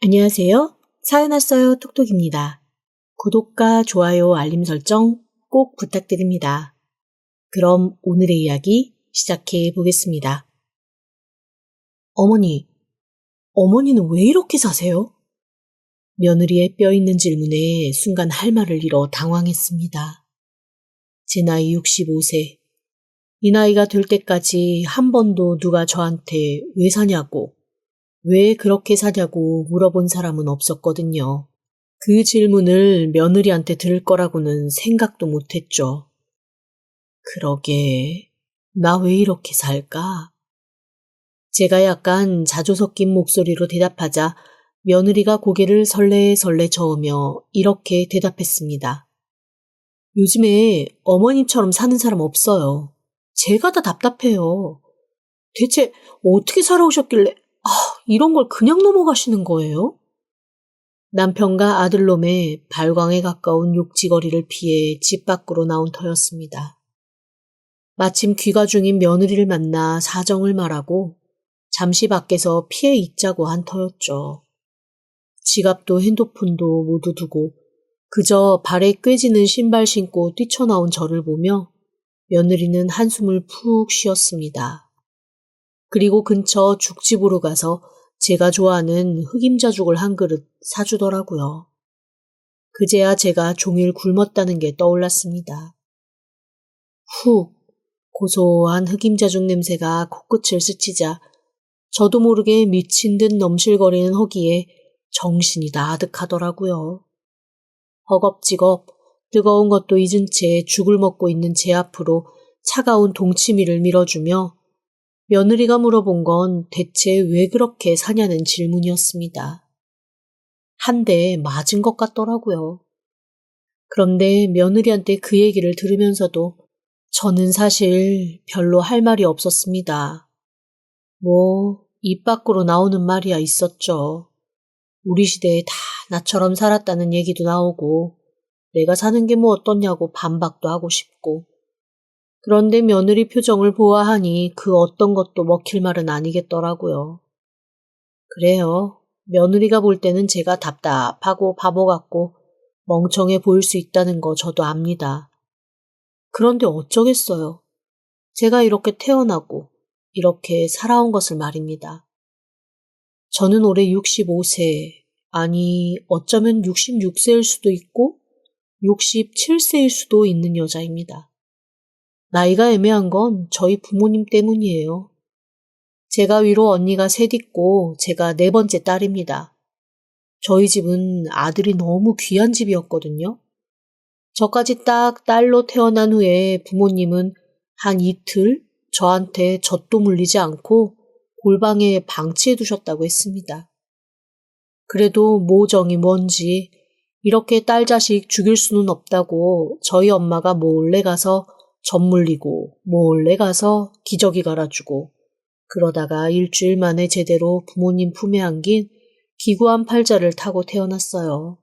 안녕하세요. 사연 왔어요 톡톡입니다. 구독과 좋아요, 알림 설정 꼭 부탁드립니다. 그럼 오늘의 이야기 시작해 보겠습니다. 어머니는 왜 이렇게 사세요? 며느리의 뼈 있는 질문에 순간 할 말을 잃어 당황했습니다. 제 나이 65세. 이 나이가 될 때까지 한 번도 누가 저한테 왜 사냐고, 왜 그렇게 사냐고 물어본 사람은 없었거든요. 그 질문을 며느리한테 들을 거라고는 생각도 못했죠. 그러게, 나 왜 이렇게 살까? 제가 약간 자조 섞인 목소리로 대답하자 며느리가 고개를 설레설레 저으며 이렇게 대답했습니다. 요즘에 어머님처럼 사는 사람 없어요. 제가 다 답답해요. 대체 어떻게 살아오셨길래 이런 걸 그냥 넘어가시는 거예요? 남편과 아들놈의 발광에 가까운 욕지거리를 피해 집 밖으로 나온 터였습니다. 마침 귀가 중인 며느리를 만나 사정을 말하고 잠시 밖에서 피해 있자고 한 터였죠. 지갑도 핸드폰도 모두 두고 그저 발에 꿰지는 신발 신고 뛰쳐나온 저를 보며 며느리는 한숨을 푹 쉬었습니다. 그리고 근처 죽집으로 가서 제가 좋아하는 흑임자죽을 한 그릇 사주더라고요. 그제야 제가 종일 굶었다는 게 떠올랐습니다. 훅 고소한 흑임자죽 냄새가 코끝을 스치자 저도 모르게 미친 듯 넘실거리는 허기에 정신이 나득하더라고요. 허겁지겁 뜨거운 것도 잊은 채 죽을 먹고 있는 제 앞으로 차가운 동치미를 밀어주며 며느리가 물어본 건 대체 왜 그렇게 사냐는 질문이었습니다. 한 대 맞은 것 같더라고요. 그런데 며느리한테 그 얘기를 들으면서도 저는 사실 별로 할 말이 없었습니다. 입 밖으로 나오는 말이야 있었죠. 우리 시대에 다 나처럼 살았다는 얘기도 나오고 내가 사는 게 뭐 어떻냐고 반박도 하고 싶고 그런데 며느리 표정을 보아하니 그 어떤 것도 먹힐 말은 아니겠더라고요. 그래요. 며느리가 볼 때는 제가 답답하고 바보 같고 멍청해 보일 수 있다는 거 저도 압니다. 그런데 어쩌겠어요. 제가 이렇게 태어나고 이렇게 살아온 것을 말입니다. 저는 올해 65세, 아니 어쩌면 66세일 수도 있고 67세일 수도 있는 여자입니다. 나이가 애매한 건 저희 부모님 때문이에요. 제가 위로 언니가 셋 있고 제가 네 번째 딸입니다. 저희 집은 아들이 너무 귀한 집이었거든요. 저까지 딱 딸로 태어난 후에 부모님은 한 이틀 저한테 젖도 물리지 않고 골방에 방치해 두셨다고 했습니다. 그래도 모정이 뭔지 이렇게 딸 자식 죽일 수는 없다고 저희 엄마가 몰래 가서 젖 물리고 몰래 가서 기저귀 갈아주고 그러다가 일주일 만에 제대로 부모님 품에 안긴 기구한 팔자를 타고 태어났어요.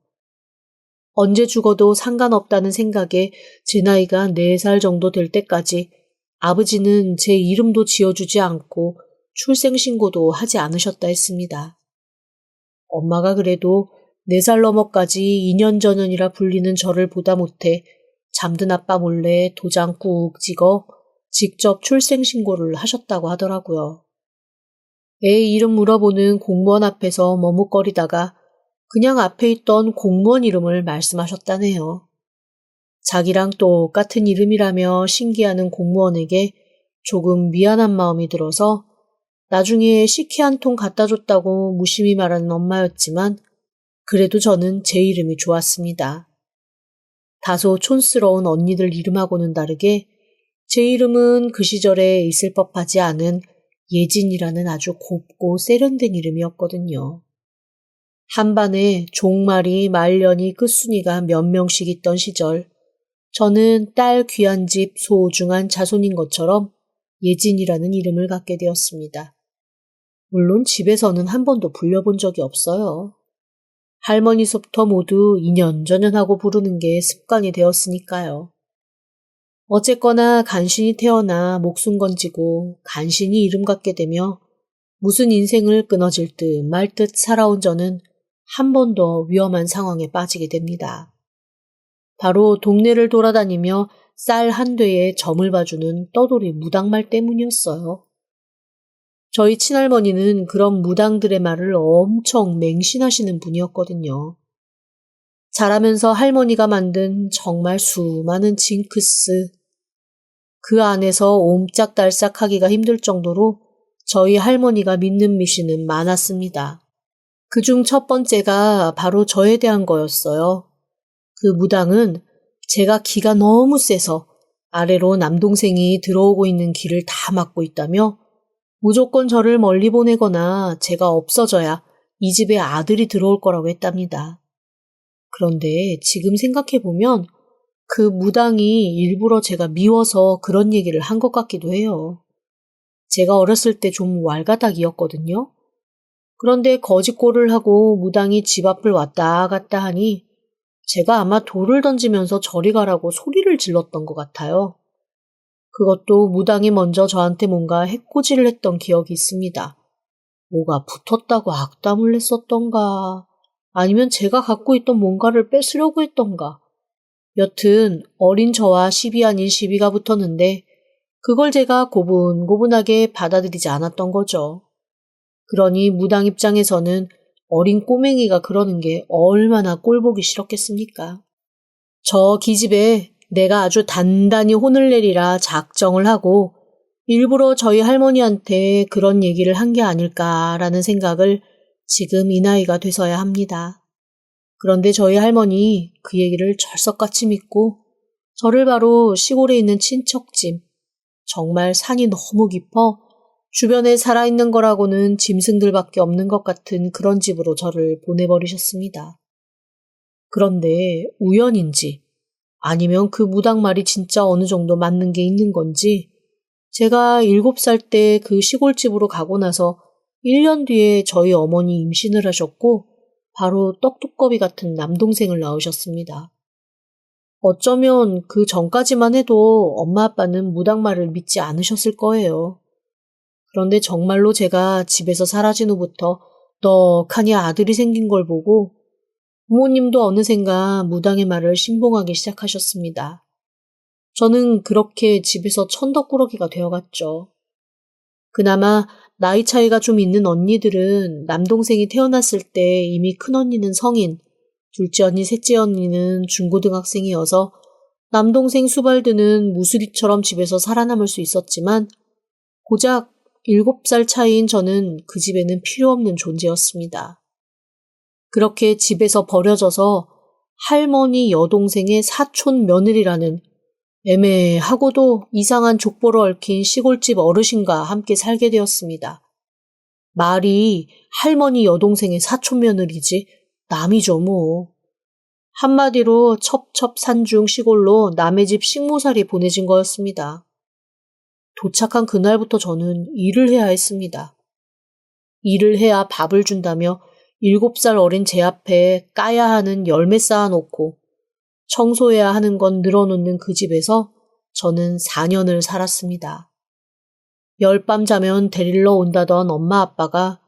언제 죽어도 상관없다는 생각에 제 나이가 4살 정도 될 때까지 아버지는 제 이름도 지어주지 않고 출생신고도 하지 않으셨다 했습니다. 엄마가 그래도 4살 넘어까지 2년 전년이라 불리는 저를 보다 못해 잠든 아빠 몰래 도장 꾹 찍어 직접 출생신고를 하셨다고 하더라고요. 애 이름 물어보는 공무원 앞에서 머뭇거리다가 그냥 앞에 있던 공무원 이름을 말씀하셨다네요. 자기랑 똑같은 이름이라며 신기하는 공무원에게 조금 미안한 마음이 들어서 나중에 식혜 한 통 갖다 줬다고 무심히 말하는 엄마였지만 그래도 저는 제 이름이 좋았습니다. 다소 촌스러운 언니들 이름하고는 다르게 제 이름은 그 시절에 있을 법하지 않은 예진이라는 아주 곱고 세련된 이름이었거든요. 한반에 종말이 말년이 끝순이가 몇 명씩 있던 시절 저는 딸 귀한 집 소중한 자손인 것처럼 예진이라는 이름을 갖게 되었습니다. 물론 집에서는 한 번도 불려본 적이 없어요. 할머니서부터 모두 인연전연하고 부르는 게 습관이 되었으니까요. 어쨌거나 간신히 태어나 목숨 건지고 간신히 이름 갖게 되며 무슨 인생을 끊어질 듯 말 듯 살아온 저는 한 번 더 위험한 상황에 빠지게 됩니다. 바로 동네를 돌아다니며 쌀 한 되에 점을 봐주는 떠돌이 무당말 때문이었어요. 저희 친할머니는 그런 무당들의 말을 엄청 맹신하시는 분이었거든요. 자라면서 할머니가 만든 정말 수많은 징크스, 그 안에서 옴짝달싹하기가 힘들 정도로 저희 할머니가 믿는 미신은 많았습니다. 그중 첫 번째가 바로 저에 대한 거였어요. 그 무당은 제가 기가 너무 세서 아래로 남동생이 들어오고 있는 길을 다 막고 있다며 무조건 저를 멀리 보내거나 제가 없어져야 이 집에 아들이 들어올 거라고 했답니다. 그런데 지금 생각해보면 그 무당이 일부러 제가 미워서 그런 얘기를 한 것 같기도 해요. 제가 어렸을 때 좀 왈가닥이었거든요. 그런데 거짓골을 하고 무당이 집 앞을 왔다 갔다 하니 제가 아마 돌을 던지면서 저리 가라고 소리를 질렀던 것 같아요. 그것도 무당이 먼저 저한테 뭔가 해코지를 했던 기억이 있습니다. 뭐가 붙었다고 악담을 했었던가, 아니면 제가 갖고 있던 뭔가를 뺏으려고 했던가. 여튼 어린 저와 시비 아닌 시비가 붙었는데 그걸 제가 고분고분하게 받아들이지 않았던 거죠. 그러니 무당 입장에서는 어린 꼬맹이가 그러는 게 얼마나 꼴보기 싫었겠습니까? 저 기집애 내가 아주 단단히 혼을 내리라 작정을 하고 일부러 저희 할머니한테 그런 얘기를 한 게 아닐까라는 생각을 지금 이 나이가 돼서야 합니다. 그런데 저희 할머니 그 얘기를 철석같이 믿고 저를 바로 시골에 있는 친척집, 정말 산이 너무 깊어 주변에 살아있는 거라고는 짐승들밖에 없는 것 같은 그런 집으로 저를 보내버리셨습니다. 그런데 우연인지 아니면 그 무당 말이 진짜 어느 정도 맞는 게 있는 건지 제가 7살 때 그 시골집으로 가고 나서 1년 뒤에 저희 어머니 임신을 하셨고 바로 떡두꺼비 같은 남동생을 낳으셨습니다. 어쩌면 그 전까지만 해도 엄마 아빠는 무당 말을 믿지 않으셨을 거예요. 그런데 정말로 제가 집에서 사라진 후부터 떡하니 아들이 생긴 걸 보고 부모님도 어느샌가 무당의 말을 신봉하기 시작하셨습니다. 저는 그렇게 집에서 천덕꾸러기가 되어갔죠. 그나마 나이 차이가 좀 있는 언니들은 남동생이 태어났을 때 이미 큰언니는 성인, 둘째 언니, 셋째 언니는 중고등학생이어서 남동생 수발드는 무수리처럼 집에서 살아남을 수 있었지만 고작 7살 차이인 저는 그 집에는 필요 없는 존재였습니다. 그렇게 집에서 버려져서 할머니 여동생의 사촌 며느리라는 애매하고도 이상한 족보로 얽힌 시골집 어르신과 함께 살게 되었습니다. 말이 할머니 여동생의 사촌 며느리지 남이죠 뭐. 한마디로 첩첩산중 시골로 남의 집 식모살이 보내진 거였습니다. 도착한 그날부터 저는 일을 해야 했습니다. 일을 해야 밥을 준다며 7살 어린 제 앞에 까야 하는 열매 쌓아놓고 청소해야 하는 건 늘어놓는 그 집에서 저는 4년을 살았습니다. 열밤 자면 데리러 온다던 엄마 아빠가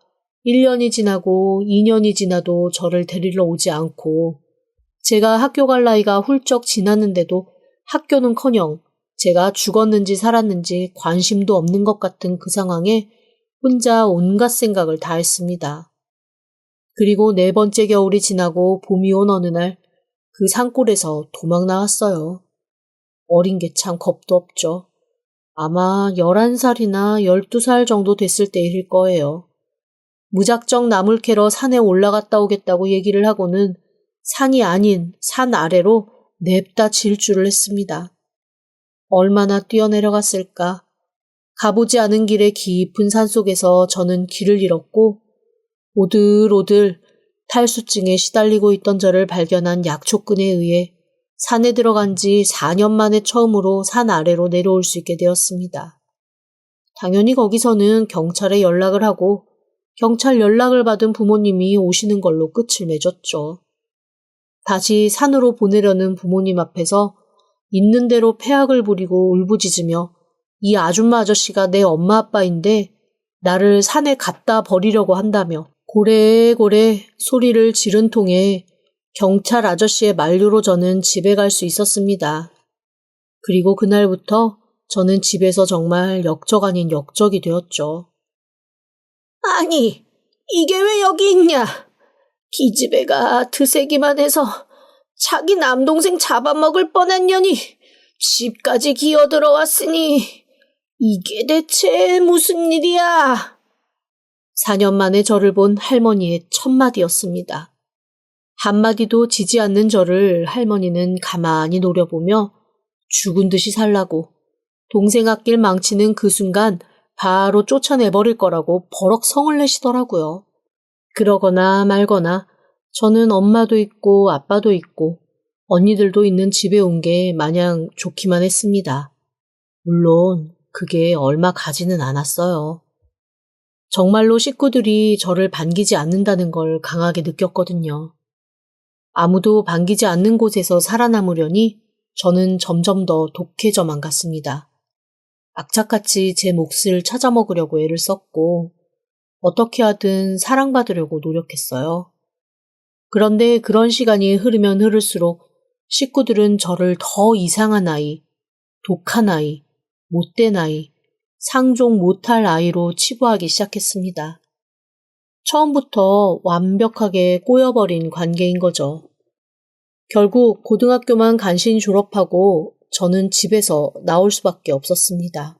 1년이 지나고 2년이 지나도 저를 데리러 오지 않고 제가 학교 갈 나이가 훌쩍 지났는데도 학교는커녕 제가 죽었는지 살았는지 관심도 없는 것 같은 그 상황에 혼자 온갖 생각을 다 했습니다. 그리고 4번째 겨울이 지나고 봄이 온 어느 날 그 산골에서 도망 나왔어요. 어린 게 참 겁도 없죠. 아마 11살이나 12살 정도 됐을 때 일일 거예요. 무작정 나물 캐러 산에 올라갔다 오겠다고 얘기를 하고는 산이 아닌 산 아래로 냅다 질주를 했습니다. 얼마나 뛰어내려갔을까. 가보지 않은 길의 깊은 산속에서 저는 길을 잃었고 오들오들 탈수증에 시달리고 있던 저를 발견한 약초끈에 의해 산에 들어간 지 4년 만에 처음으로 산 아래로 내려올 수 있게 되었습니다. 당연히 거기서는 경찰에 연락을 하고 경찰 연락을 받은 부모님이 오시는 걸로 끝을 맺었죠. 다시 산으로 보내려는 부모님 앞에서 있는 대로 패악을 부리고 울부짖으며 이 아줌마 아저씨가 내 엄마 아빠인데 나를 산에 갖다 버리려고 한다며 고래고래 소리를 지른 통에 경찰 아저씨의 만류로 저는 집에 갈 수 있었습니다. 그리고 그날부터 저는 집에서 정말 역적 아닌 역적이 되었죠. 아니, 이게 왜 여기 있냐? 기집애가 드세기만 해서 자기 남동생 잡아먹을 뻔한 년이 집까지 기어들어왔으니 이게 대체 무슨 일이야? 4년 만에 저를 본 할머니의 첫마디였습니다. 한마디도 지지 않는 저를 할머니는 가만히 노려보며 죽은 듯이 살라고 동생 아낄 망치는 그 순간 바로 쫓아내버릴 거라고 버럭 성을 내시더라고요. 그러거나 말거나 저는 엄마도 있고 아빠도 있고 언니들도 있는 집에 온 게 마냥 좋기만 했습니다. 물론 그게 얼마 가지는 않았어요. 정말로 식구들이 저를 반기지 않는다는 걸 강하게 느꼈거든요. 아무도 반기지 않는 곳에서 살아남으려니 저는 점점 더 독해져만 갔습니다. 악착같이 제 몫을 찾아먹으려고 애를 썼고 어떻게 하든 사랑받으려고 노력했어요. 그런데 그런 시간이 흐르면 흐를수록 식구들은 저를 더 이상한 아이, 독한 아이, 못된 아이, 상종 못할 아이로 치부하기 시작했습니다. 처음부터 완벽하게 꼬여버린 관계인 거죠. 결국 고등학교만 간신히 졸업하고 저는 집에서 나올 수밖에 없었습니다.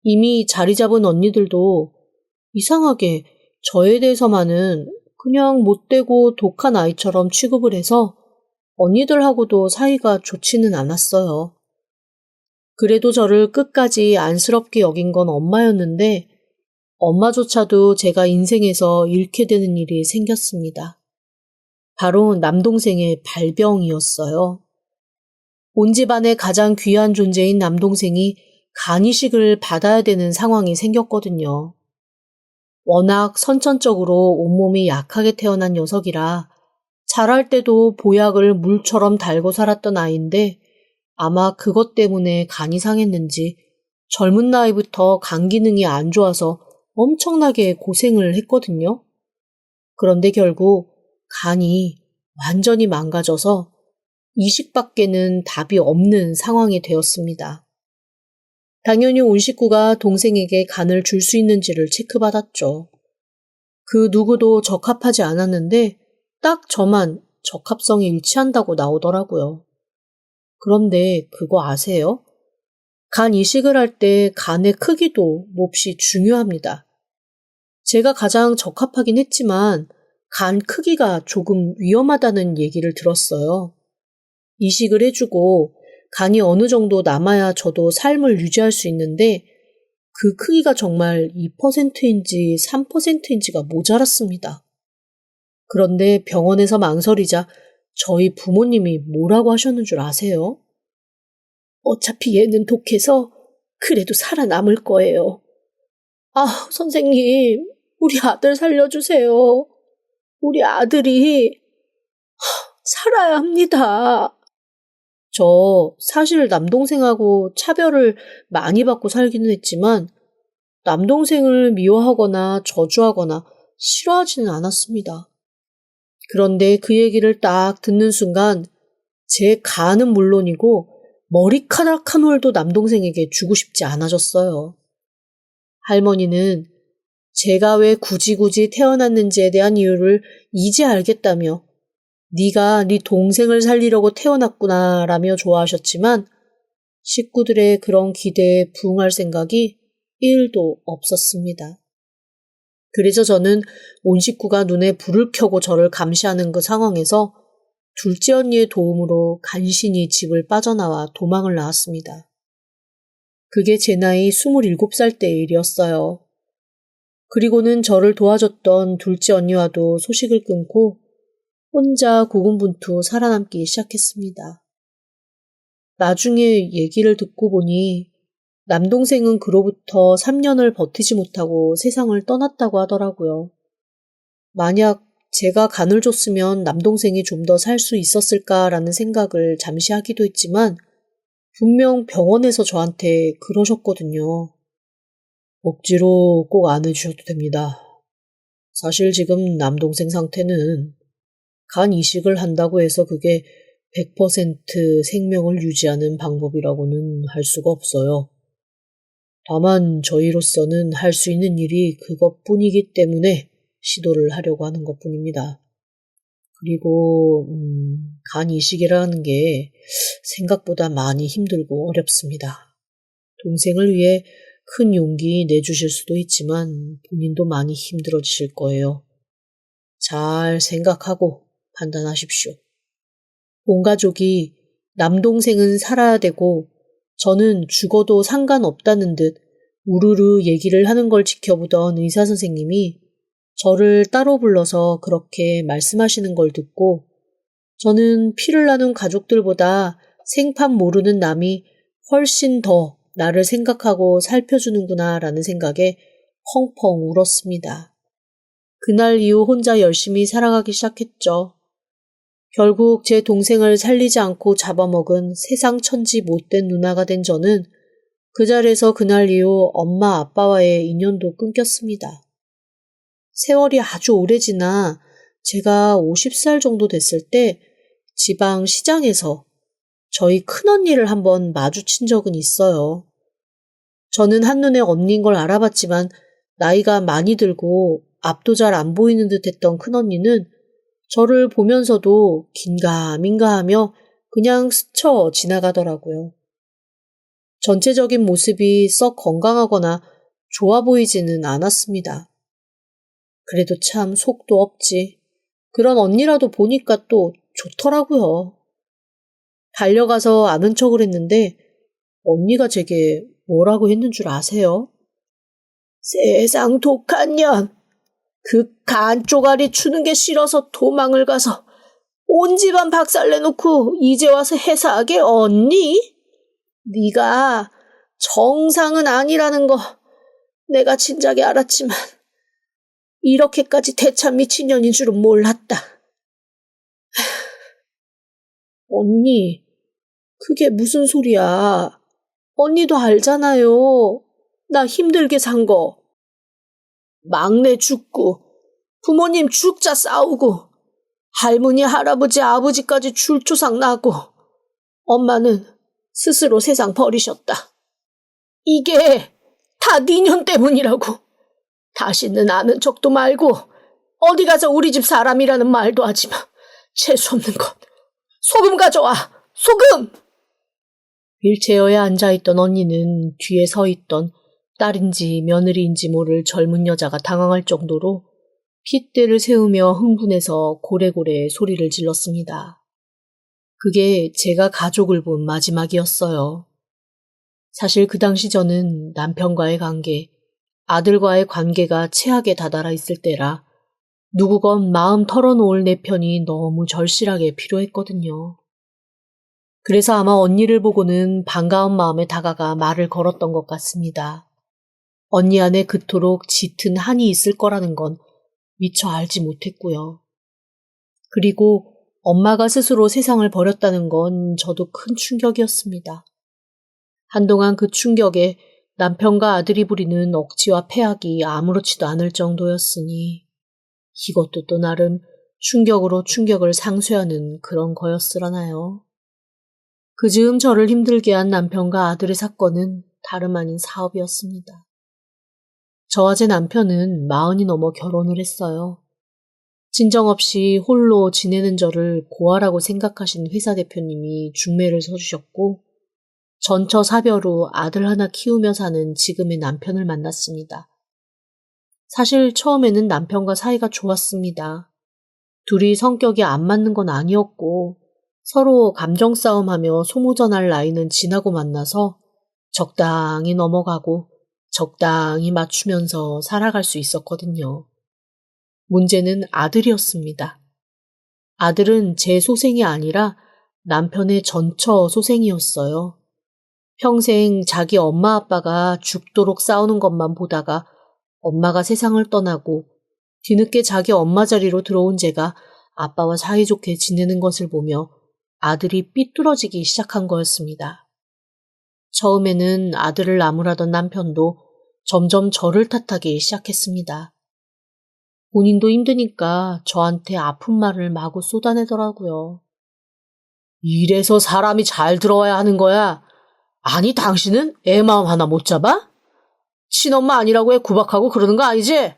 이미 자리 잡은 언니들도 이상하게 저에 대해서만은 그냥 못되고 독한 아이처럼 취급을 해서 언니들하고도 사이가 좋지는 않았어요. 그래도 저를 끝까지 안쓰럽게 여긴 건 엄마였는데 엄마조차도 제가 인생에서 잃게 되는 일이 생겼습니다. 바로 남동생의 발병이었어요. 온 집안의 가장 귀한 존재인 남동생이 간이식을 받아야 되는 상황이 생겼거든요. 워낙 선천적으로 온몸이 약하게 태어난 녀석이라 자랄 때도 보약을 물처럼 달고 살았던 아이인데 아마 그것 때문에 간이 상했는지 젊은 나이부터 간 기능이 안 좋아서 엄청나게 고생을 했거든요. 그런데 결국 간이 완전히 망가져서 이식밖에는 답이 없는 상황이 되었습니다. 당연히 온 식구가 동생에게 간을 줄 수 있는지를 체크받았죠. 그 누구도 적합하지 않았는데 딱 저만 적합성이 일치한다고 나오더라고요. 그런데 그거 아세요? 간 이식을 할 때 간의 크기도 몹시 중요합니다. 제가 가장 적합하긴 했지만 간 크기가 조금 위험하다는 얘기를 들었어요. 이식을 해주고 간이 어느 정도 남아야 저도 삶을 유지할 수 있는데 그 크기가 정말 2%인지 3%인지가 모자랐습니다. 그런데 병원에서 망설이자 저희 부모님이 뭐라고 하셨는 줄 아세요? 어차피 얘는 독해서 그래도 살아남을 거예요. 아, 선생님, 우리 아들 살려주세요. 우리 아들이 살아야 합니다. 저 사실 남동생하고 차별을 많이 받고 살기는 했지만 남동생을 미워하거나 저주하거나 싫어하지는 않았습니다. 그런데 그 얘기를 딱 듣는 순간 제 간은 물론이고 머리카락 한 올도 남동생에게 주고 싶지 않아졌어요. 할머니는 제가 왜 굳이 태어났는지에 대한 이유를 이제 알겠다며 네가 네 동생을 살리려고 태어났구나 라며 좋아하셨지만 식구들의 그런 기대에 부응할 생각이 1도 없었습니다. 그래서 저는 온 식구가 눈에 불을 켜고 저를 감시하는 그 상황에서 둘째 언니의 도움으로 간신히 집을 빠져나와 도망을 나왔습니다. 그게 제 나이 27살 때의 일이었어요. 그리고는 저를 도와줬던 둘째 언니와도 소식을 끊고 혼자 고군분투 살아남기 시작했습니다. 나중에 얘기를 듣고 보니 남동생은 그로부터 3년을 버티지 못하고 세상을 떠났다고 하더라고요. 만약 제가 간을 줬으면 남동생이 좀 더 살 수 있었을까라는 생각을 잠시 하기도 했지만 분명 병원에서 저한테 그러셨거든요. 억지로 꼭 안 해주셔도 됩니다. 사실 지금 남동생 상태는 간 이식을 한다고 해서 그게 100% 생명을 유지하는 방법이라고는 할 수가 없어요. 다만 저희로서는 할 수 있는 일이 그것뿐이기 때문에 시도를 하려고 하는 것뿐입니다. 그리고 간 이식이라는 게 생각보다 많이 힘들고 어렵습니다. 동생을 위해 큰 용기 내주실 수도 있지만 본인도 많이 힘들어지실 거예요. 잘 생각하고 판단하십시오. 온 가족이 남동생은 살아야 되고 저는 죽어도 상관없다는 듯 우르르 얘기를 하는 걸 지켜보던 의사 선생님이 저를 따로 불러서 그렇게 말씀하시는 걸 듣고 저는 피를 나눈 가족들보다 생판 모르는 남이 훨씬 더 나를 생각하고 살펴주는구나 라는 생각에 펑펑 울었습니다. 그날 이후 혼자 열심히 살아가기 시작했죠. 결국 제 동생을 살리지 않고 잡아먹은 세상 천지 못된 누나가 된 저는 그 자리에서 그날 이후 엄마 아빠와의 인연도 끊겼습니다. 세월이 아주 오래 지나 제가 50살 정도 됐을 때 지방 시장에서 저희 큰언니를 한번 마주친 적은 있어요. 저는 한눈에 언니인 걸 알아봤지만 나이가 많이 들고 앞도 잘 안 보이는 듯 했던 큰언니는 저를 보면서도 긴가민가 하며 그냥 스쳐 지나가더라고요. 전체적인 모습이 썩 건강하거나 좋아 보이지는 않았습니다. 그래도 참 속도 없지. 그런 언니라도 보니까 또 좋더라고요. 달려가서 아는 척을 했는데 언니가 제게 뭐라고 했는 줄 아세요? 세상 독한 년! 그 간 쪼가리 추는 게 싫어서 도망을 가서 온 집안 박살내놓고 이제 와서 해사하게 언니? 네가 정상은 아니라는 거 내가 진작에 알았지만 이렇게까지 대참 미친년인 줄은 몰랐다. 언니, 그게 무슨 소리야. 언니도 알잖아요. 나 힘들게 산 거. 막내 죽고 부모님 죽자 싸우고 할머니, 할아버지, 아버지까지 줄초상 나고 엄마는 스스로 세상 버리셨다. 이게 다 니년 때문이라고. 다시는 아는 척도 말고 어디 가서 우리 집 사람이라는 말도 하지 마. 재수없는 것. 소금 가져와. 소금! 휠체어에 앉아있던 언니는 뒤에 서있던 딸인지 며느리인지 모를 젊은 여자가 당황할 정도로 핏대를 세우며 흥분해서 고래고래 소리를 질렀습니다. 그게 제가 가족을 본 마지막이었어요. 사실 그 당시 저는 남편과의 관계, 아들과의 관계가 최악에 다다라 있을 때라 누구건 마음 털어놓을 내 편이 너무 절실하게 필요했거든요. 그래서 아마 언니를 보고는 반가운 마음에 다가가 말을 걸었던 것 같습니다. 언니 안에 그토록 짙은 한이 있을 거라는 건 미처 알지 못했고요. 그리고 엄마가 스스로 세상을 버렸다는 건 저도 큰 충격이었습니다. 한동안 그 충격에 남편과 아들이 부리는 억지와 패악이 아무렇지도 않을 정도였으니 이것도 또 나름 충격으로 충격을 상쇄하는 그런 거였으라나요. 그 즈음 저를 힘들게 한 남편과 아들의 사건은 다름 아닌 사업이었습니다. 저와 제 남편은 40이 넘어 결혼을 했어요. 진정 없이 홀로 지내는 저를 고아라고 생각하신 회사 대표님이 중매를 서주셨고 전처사별로 아들 하나 키우며 사는 지금의 남편을 만났습니다. 사실 처음에는 남편과 사이가 좋았습니다. 둘이 성격이 안 맞는 건 아니었고 서로 감정 싸움하며 소모전할 나이는 지나고 만나서 적당히 넘어가고 적당히 맞추면서 살아갈 수 있었거든요. 문제는 아들이었습니다. 아들은 제 소생이 아니라 남편의 전처 소생이었어요. 평생 자기 엄마 아빠가 죽도록 싸우는 것만 보다가 엄마가 세상을 떠나고 뒤늦게 자기 엄마 자리로 들어온 제가 아빠와 사이좋게 지내는 것을 보며 아들이 삐뚤어지기 시작한 거였습니다. 처음에는 아들을 나무라던 남편도 점점 저를 탓하기 시작했습니다. 본인도 힘드니까 저한테 아픈 말을 마구 쏟아내더라고요. 이래서 사람이 잘 들어와야 하는 거야. 아니, 당신은 애 마음 하나 못 잡아? 친엄마 아니라고 해 구박하고 그러는 거 아니지?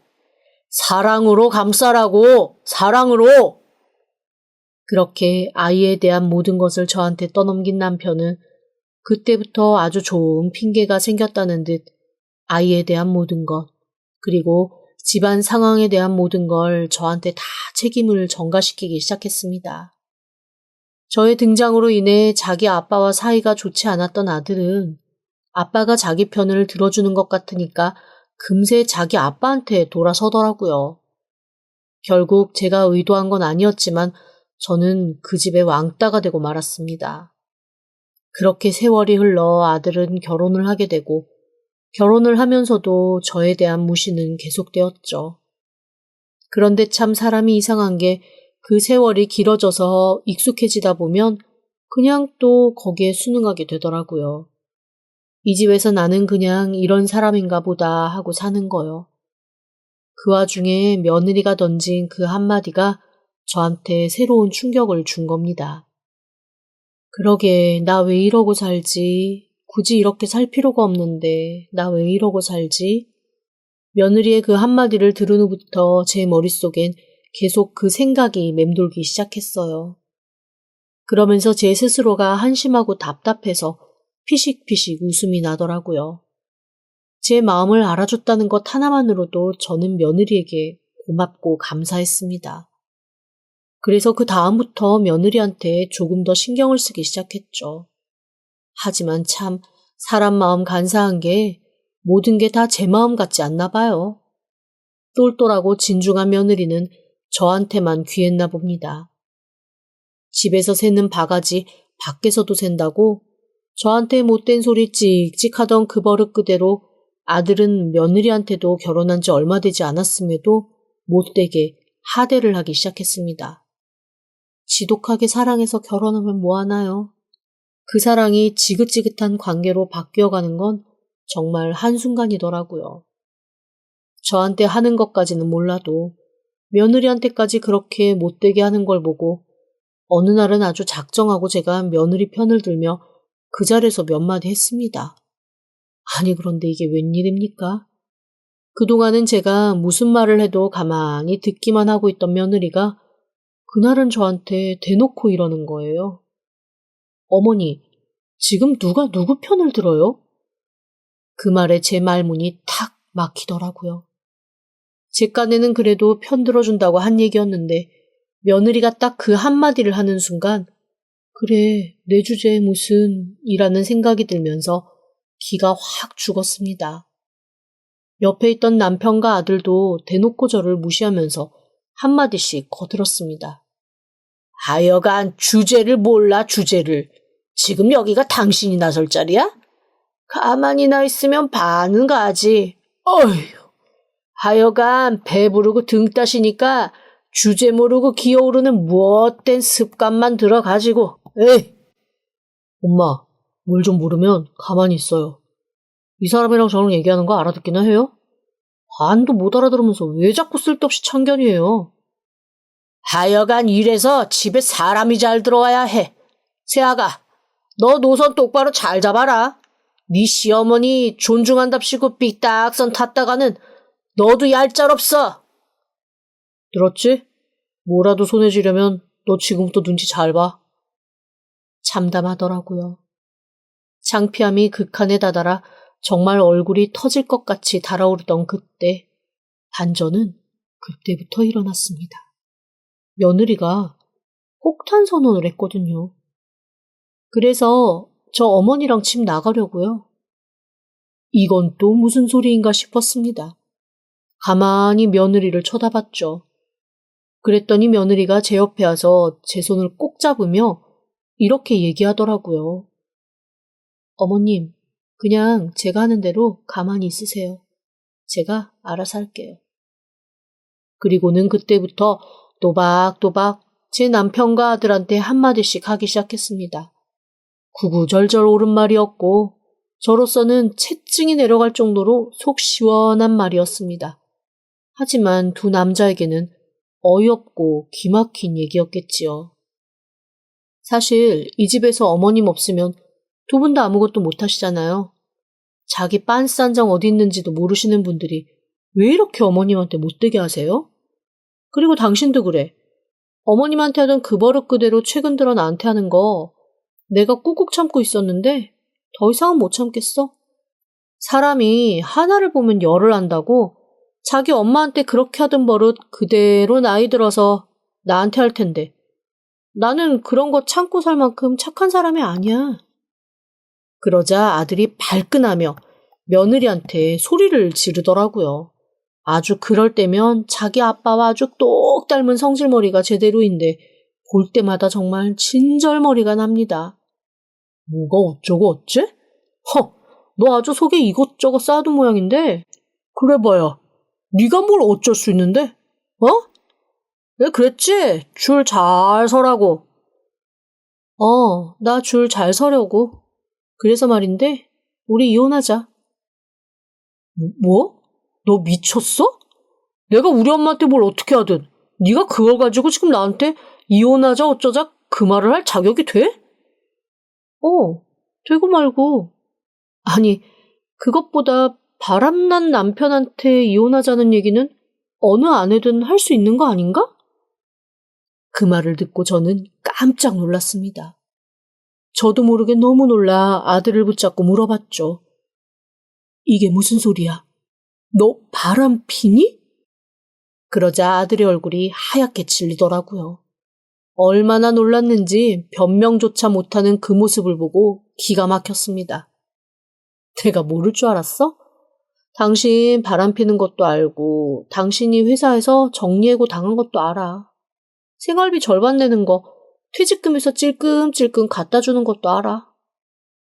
사랑으로 감싸라고, 사랑으로! 그렇게 아이에 대한 모든 것을 저한테 떠넘긴 남편은 그때부터 아주 좋은 핑계가 생겼다는 듯 아이에 대한 모든 것, 그리고 집안 상황에 대한 모든 걸 저한테 다 책임을 전가시키기 시작했습니다. 저의 등장으로 인해 자기 아빠와 사이가 좋지 않았던 아들은 아빠가 자기 편을 들어주는 것 같으니까 금세 자기 아빠한테 돌아서더라고요. 결국 제가 의도한 건 아니었지만 저는 그 집의 왕따가 되고 말았습니다. 그렇게 세월이 흘러 아들은 결혼을 하게 되고 결혼을 하면서도 저에 대한 무시는 계속되었죠. 그런데 참 사람이 이상한 게 그 세월이 길어져서 익숙해지다 보면 그냥 또 거기에 순응하게 되더라고요. 이 집에서 나는 그냥 이런 사람인가 보다 하고 사는 거요. 그 와중에 며느리가 던진 그 한마디가 저한테 새로운 충격을 준 겁니다. 그러게, 나 왜 이러고 살지? 굳이 이렇게 살 필요가 없는데, 나 왜 이러고 살지? 며느리의 그 한마디를 들은 후부터 제 머릿속엔 계속 그 생각이 맴돌기 시작했어요. 그러면서 제 스스로가 한심하고 답답해서 피식피식 웃음이 나더라고요. 제 마음을 알아줬다는 것 하나만으로도 저는 며느리에게 고맙고 감사했습니다. 그래서 그 다음부터 며느리한테 조금 더 신경을 쓰기 시작했죠. 하지만 참 사람 마음 간사한 게 모든 게 다 제 마음 같지 않나 봐요. 똘똘하고 진중한 며느리는 저한테만 귀했나 봅니다. 집에서 새는 바가지 밖에서도 샌다고 저한테 못된 소리 찍찍 하던 그 버릇 그대로 아들은 며느리한테도 결혼한 지 얼마 되지 않았음에도 못되게 하대를 하기 시작했습니다. 지독하게 사랑해서 결혼하면 뭐하나요? 그 사랑이 지긋지긋한 관계로 바뀌어가는 건 정말 한순간이더라고요. 저한테 하는 것까지는 몰라도 며느리한테까지 그렇게 못되게 하는 걸 보고 어느 날은 아주 작정하고 제가 며느리 편을 들며 그 자리에서 몇 마디 했습니다. 아니 그런데 이게 웬일입니까? 그동안은 제가 무슨 말을 해도 가만히 듣기만 하고 있던 며느리가 그날은 저한테 대놓고 이러는 거예요. 어머니, 지금 누가 누구 편을 들어요? 그 말에 제 말문이 탁 막히더라고요. 제 깐에는 그래도 편 들어준다고 한 얘기였는데 며느리가 딱 그 한마디를 하는 순간 그래, 내 주제에 무슨 이라는 생각이 들면서 기가 확 죽었습니다. 옆에 있던 남편과 아들도 대놓고 저를 무시하면서 한마디씩 거들었습니다. 하여간 주제를 몰라 주제를. 지금 여기가 당신이 나설 자리야? 가만히나 있으면 반은 가지. 어휴. 하여간 배부르고 등 따시니까 주제 모르고 기어오르는 무엇된 습관만 들어가지고. 에이. 엄마, 뭘 좀 모르면 가만히 있어요. 이 사람이랑 저랑 얘기하는 거 알아듣기나 해요? 반도 못 알아들으면서 왜 자꾸 쓸데없이 참견이에요? 하여간 이래서 집에 사람이 잘 들어와야 해. 세아가, 너 노선 똑바로 잘 잡아라. 네 시어머니 존중한답시고 삐딱선 탔다가는 너도 얄짤없어. 들었지? 뭐라도 손에 쥐려면 너 지금부터 눈치 잘 봐. 참담하더라고요. 창피함이 극한에 다다라 정말 얼굴이 터질 것 같이 달아오르던 그때 반전은 그때부터 일어났습니다. 며느리가 폭탄 선언을 했거든요. 그래서 저 어머니랑 집 나가려고요. 이건 또 무슨 소리인가 싶었습니다. 가만히 며느리를 쳐다봤죠. 그랬더니 며느리가 제 옆에 와서 제 손을 꼭 잡으며 이렇게 얘기하더라고요. 어머님, 그냥 제가 하는 대로 가만히 있으세요. 제가 알아서 할게요. 그리고는 그때부터 또박또박 제 남편과 아들한테 한마디씩 하기 시작했습니다. 구구절절 옳은 말이었고 저로서는 채증이 내려갈 정도로 속 시원한 말이었습니다. 하지만 두 남자에게는 어이없고 기막힌 얘기였겠지요. 사실 이 집에서 어머님 없으면 두 분 다 아무것도 못하시잖아요. 자기 빤스한장 어디 있는지도 모르시는 분들이 왜 이렇게 어머님한테 못되게 하세요? 그리고 당신도 그래. 어머님한테 하던 그 버릇 그대로 최근 들어 나한테 하는 거 내가 꾹꾹 참고 있었는데 더 이상은 못 참겠어. 사람이 하나를 보면 열을 안다고 자기 엄마한테 그렇게 하던 버릇 그대로 나이 들어서 나한테 할 텐데 나는 그런 거 참고 살 만큼 착한 사람이 아니야. 그러자 아들이 발끈하며 며느리한테 소리를 지르더라고요. 아주 그럴 때면 자기 아빠와 아주 똑 닮은 성질머리가 제대로인데 볼 때마다 정말 진절머리가 납니다. 뭐가 어쩌고 어째? 너 아주 속에 이것저것 쌓아둔 모양인데 그래봐야 네가 뭘 어쩔 수 있는데? 왜 그랬지? 줄 잘 서라고. 나 줄 잘 서려고. 그래서 말인데 우리 이혼하자. 뭐? 너 미쳤어? 내가 우리 엄마한테 뭘 어떻게 하든 네가 그걸 가지고 지금 나한테 이혼하자 어쩌자 그 말을 할 자격이 돼? 되고 말고. 아니, 그것보다 바람난 남편한테 이혼하자는 얘기는 어느 아내든 할 수 있는 거 아닌가? 그 말을 듣고 저는 깜짝 놀랐습니다. 저도 모르게 너무 놀라 아들을 붙잡고 물어봤죠. 이게 무슨 소리야? 너 바람 피니? 그러자 아들의 얼굴이 하얗게 질리더라고요. 얼마나 놀랐는지 변명조차 못하는 그 모습을 보고 기가 막혔습니다. 내가 모를 줄 알았어? 당신 바람 피는 것도 알고 당신이 회사에서 정리해고 당한 것도 알아. 생활비 절반 내는 거 퇴직금에서 찔끔찔끔 갖다 주는 것도 알아.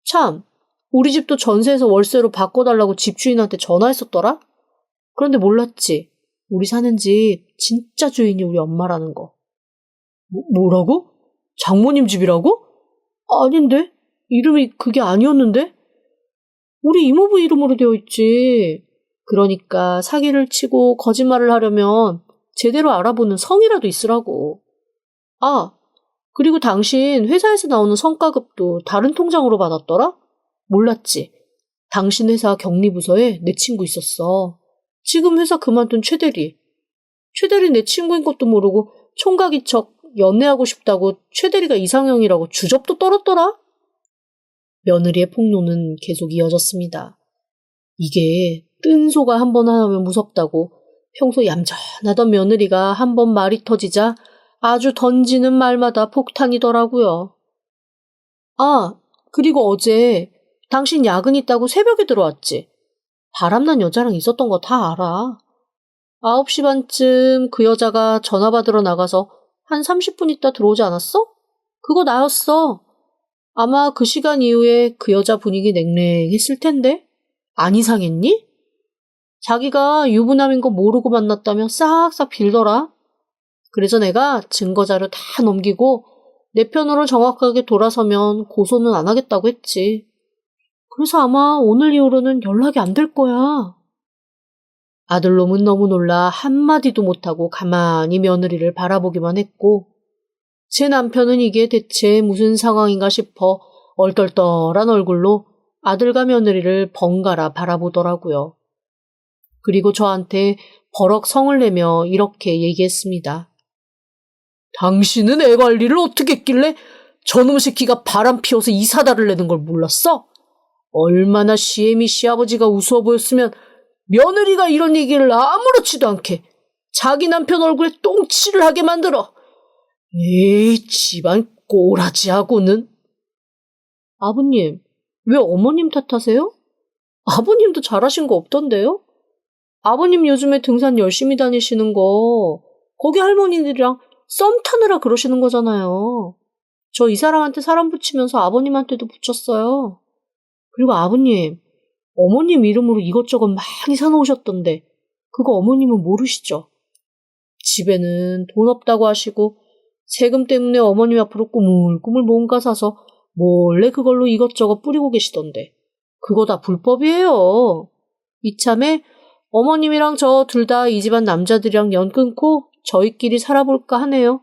참, 우리 집도 전세에서 월세로 바꿔달라고 집주인한테 전화했었더라? 그런데 몰랐지. 우리 사는 집 진짜 주인이 우리 엄마라는 거. 뭐라고? 장모님 집이라고? 아닌데? 이름이 그게 아니었는데? 우리 이모부 이름으로 되어 있지. 그러니까 사기를 치고 거짓말을 하려면 제대로 알아보는 성이라도 있으라고. 그리고 당신 회사에서 나오는 성과급도 다른 통장으로 받았더라? 몰랐지. 당신 회사 격리부서에 내 친구 있었어. 지금 회사 그만둔 최대리. 최대리 내 친구인 것도 모르고 총각인 척 연애하고 싶다고 최대리가 이상형이라고 주접도 떨었더라? 며느리의 폭로는 계속 이어졌습니다. 이게 뜬 소가 한 번 하면 무섭다고 평소 얌전하던 며느리가 한 번 말이 터지자 아주 던지는 말마다 폭탄이더라고요. 그리고 어제 당신 야근 있다고 새벽에 들어왔지? 바람난 여자랑 있었던 거 다 알아. 9시 반쯤 그 여자가 전화 받으러 나가서 한 30분 있다 들어오지 않았어? 그거 나였어. 아마 그 시간 이후에 그 여자 분위기 냉랭했을 텐데? 안 이상했니? 자기가 유부남인 거 모르고 만났다며 싹싹 빌더라. 그래서 내가 증거자료 다 넘기고 내 편으로 정확하게 돌아서면 고소는 안 하겠다고 했지. 그래서 아마 오늘 이후로는 연락이 안 될 거야. 아들놈은 너무 놀라 한마디도 못하고 가만히 며느리를 바라보기만 했고 제 남편은 이게 대체 무슨 상황인가 싶어 얼떨떨한 얼굴로 아들과 며느리를 번갈아 바라보더라고요. 그리고 저한테 버럭 성을 내며 이렇게 얘기했습니다. 당신은 애 관리를 어떻게 했길래 저놈 새끼가 바람 피워서 이 사달을 내는 걸 몰랐어? 얼마나 시애미 시아버지가 우스워 보였으면 며느리가 이런 얘기를 아무렇지도 않게 자기 남편 얼굴에 똥칠을 하게 만들어. 에이, 집안 꼬라지하고는. 아버님, 왜 어머님 탓하세요? 아버님도 잘하신 거 없던데요? 아버님 요즘에 등산 열심히 다니시는 거 거기 할머니들이랑 썸 타느라 그러시는 거잖아요. 저 이 사람한테 사람 붙이면서 아버님한테도 붙였어요. 그리고 아버님, 어머님 이름으로 이것저것 많이 사놓으셨던데 그거 어머님은 모르시죠? 집에는 돈 없다고 하시고 세금 때문에 어머님 앞으로 꾸물꾸물 뭔가 사서 몰래 그걸로 이것저것 뿌리고 계시던데 그거 다 불법이에요. 이참에 어머님이랑 저 둘 다 이 집안 남자들이랑 연 끊고 저희끼리 살아볼까 하네요.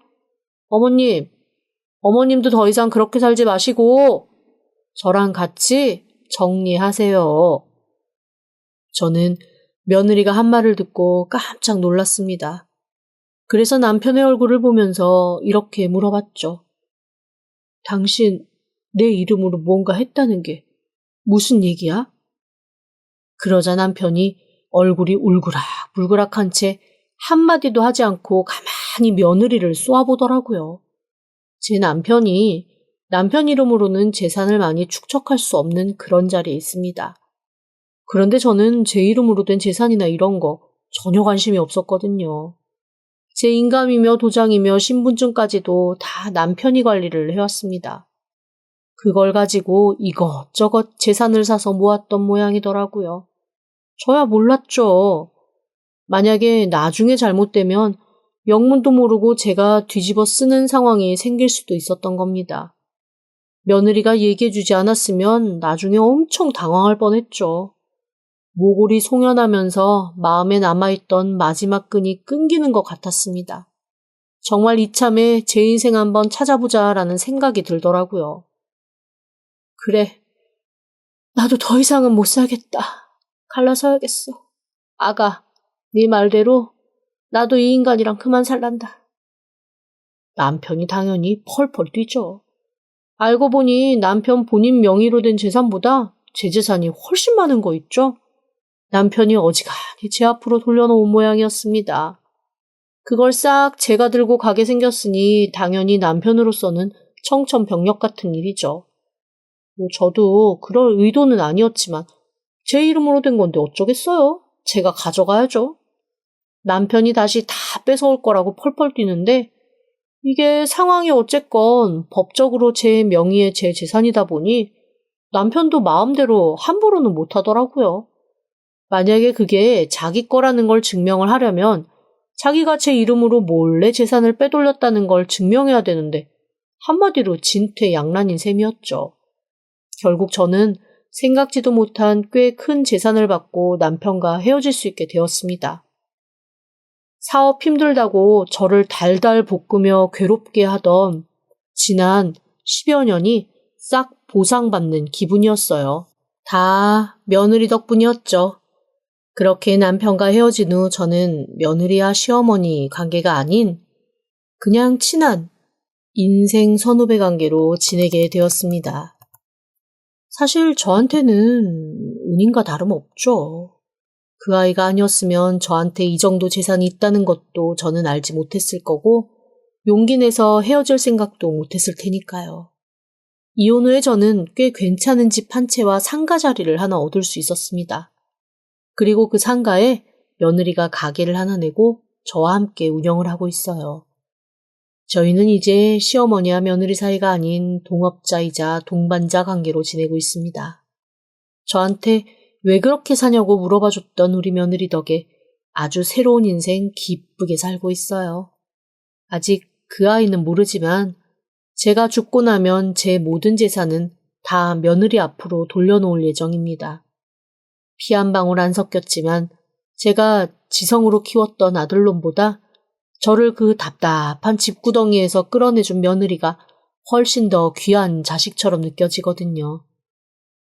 어머님도 더 이상 그렇게 살지 마시고 저랑 같이 정리하세요. 저는 며느리가 한 말을 듣고 깜짝 놀랐습니다. 그래서 남편의 얼굴을 보면서 이렇게 물어봤죠. 당신 내 이름으로 뭔가 했다는 게 무슨 얘기야? 그러자 남편이 얼굴이 울그락불그락한 채 한마디도 하지 않고 가만히 며느리를 쏘아보더라고요. 제 남편이 남편 이름으로는 재산을 많이 축적할 수 없는 그런 자리에 있습니다. 그런데 저는 제 이름으로 된 재산이나 이런 거 전혀 관심이 없었거든요. 제 인감이며 도장이며 신분증까지도 다 남편이 관리를 해왔습니다. 그걸 가지고 이것저것 재산을 사서 모았던 모양이더라고요. 저야 몰랐죠. 만약에 나중에 잘못되면 영문도 모르고 제가 뒤집어 쓰는 상황이 생길 수도 있었던 겁니다. 며느리가 얘기해주지 않았으면 나중에 엄청 당황할 뻔했죠. 모골이 송연하면서 마음에 남아있던 마지막 끈이 끊기는 것 같았습니다. 정말 이참에 제 인생 한번 찾아보자라는 생각이 들더라고요. 그래, 나도 더 이상은 못 살겠다. 갈라서야겠어. 아가, 네 말대로 나도 이 인간이랑 그만 살란다. 남편이 당연히 펄펄 뛰죠. 알고 보니 남편 본인 명의로 된 재산보다 제 재산이 훨씬 많은 거 있죠? 남편이 어지간히 제 앞으로 돌려놓은 모양이었습니다. 그걸 싹 제가 들고 가게 생겼으니 당연히 남편으로서는 청천벽력 같은 일이죠. 저도 그럴 의도는 아니었지만 제 이름으로 된 건데 어쩌겠어요? 제가 가져가야죠. 남편이 다시 다 뺏어올 거라고 펄펄 뛰는데 이게 상황이 어쨌건 법적으로 제 명의의 제 재산이다 보니 남편도 마음대로 함부로는 못하더라고요. 만약에 그게 자기 거라는 걸 증명을 하려면 자기가 제 이름으로 몰래 재산을 빼돌렸다는 걸 증명해야 되는데 한마디로 진퇴양난인 셈이었죠. 결국 저는 생각지도 못한 꽤 큰 재산을 받고 남편과 헤어질 수 있게 되었습니다. 사업 힘들다고 저를 달달 볶으며 괴롭게 하던 지난 10여 년이 싹 보상받는 기분이었어요. 다 며느리 덕분이었죠. 그렇게 남편과 헤어진 후 저는 며느리와 시어머니 관계가 아닌 그냥 친한 인생 선후배 관계로 지내게 되었습니다. 사실 저한테는 은인과 다름없죠. 그 아이가 아니었으면 저한테 이 정도 재산이 있다는 것도 저는 알지 못했을 거고 용기 내서 헤어질 생각도 못했을 테니까요. 이혼 후에 저는 꽤 괜찮은 집 한 채와 상가 자리를 하나 얻을 수 있었습니다. 그리고 그 상가에 며느리가 가게를 하나 내고 저와 함께 운영을 하고 있어요. 저희는 이제 시어머니와 며느리 사이가 아닌 동업자이자 동반자 관계로 지내고 있습니다. 저한테 왜 그렇게 사냐고 물어봐줬던 우리 며느리 덕에 아주 새로운 인생 기쁘게 살고 있어요. 아직 그 아이는 모르지만 제가 죽고 나면 제 모든 재산은 다 며느리 앞으로 돌려놓을 예정입니다. 피 한 방울 안 섞였지만 제가 지성으로 키웠던 아들놈보다 저를 그 답답한 집구덩이에서 끌어내준 며느리가 훨씬 더 귀한 자식처럼 느껴지거든요.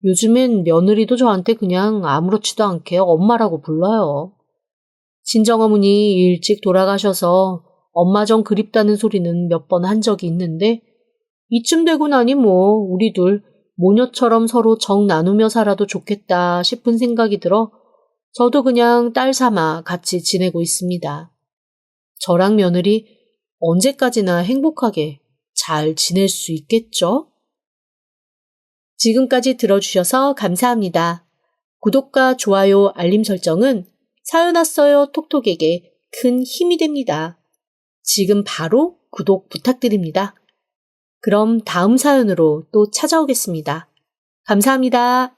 요즘엔 며느리도 저한테 그냥 아무렇지도 않게 엄마라고 불러요. 친정어머니 일찍 돌아가셔서 엄마 정 그립다는 소리는 몇 번 한 적이 있는데 이쯤 되고 나니 우리 둘 모녀처럼 서로 정 나누며 살아도 좋겠다 싶은 생각이 들어 저도 그냥 딸 삼아 같이 지내고 있습니다. 저랑 며느리 언제까지나 행복하게 잘 지낼 수 있겠죠? 지금까지 들어주셔서 감사합니다. 구독과 좋아요, 알림 설정은 사연 왔어요 톡톡에게 큰 힘이 됩니다. 지금 바로 구독 부탁드립니다. 그럼 다음 사연으로 또 찾아오겠습니다. 감사합니다.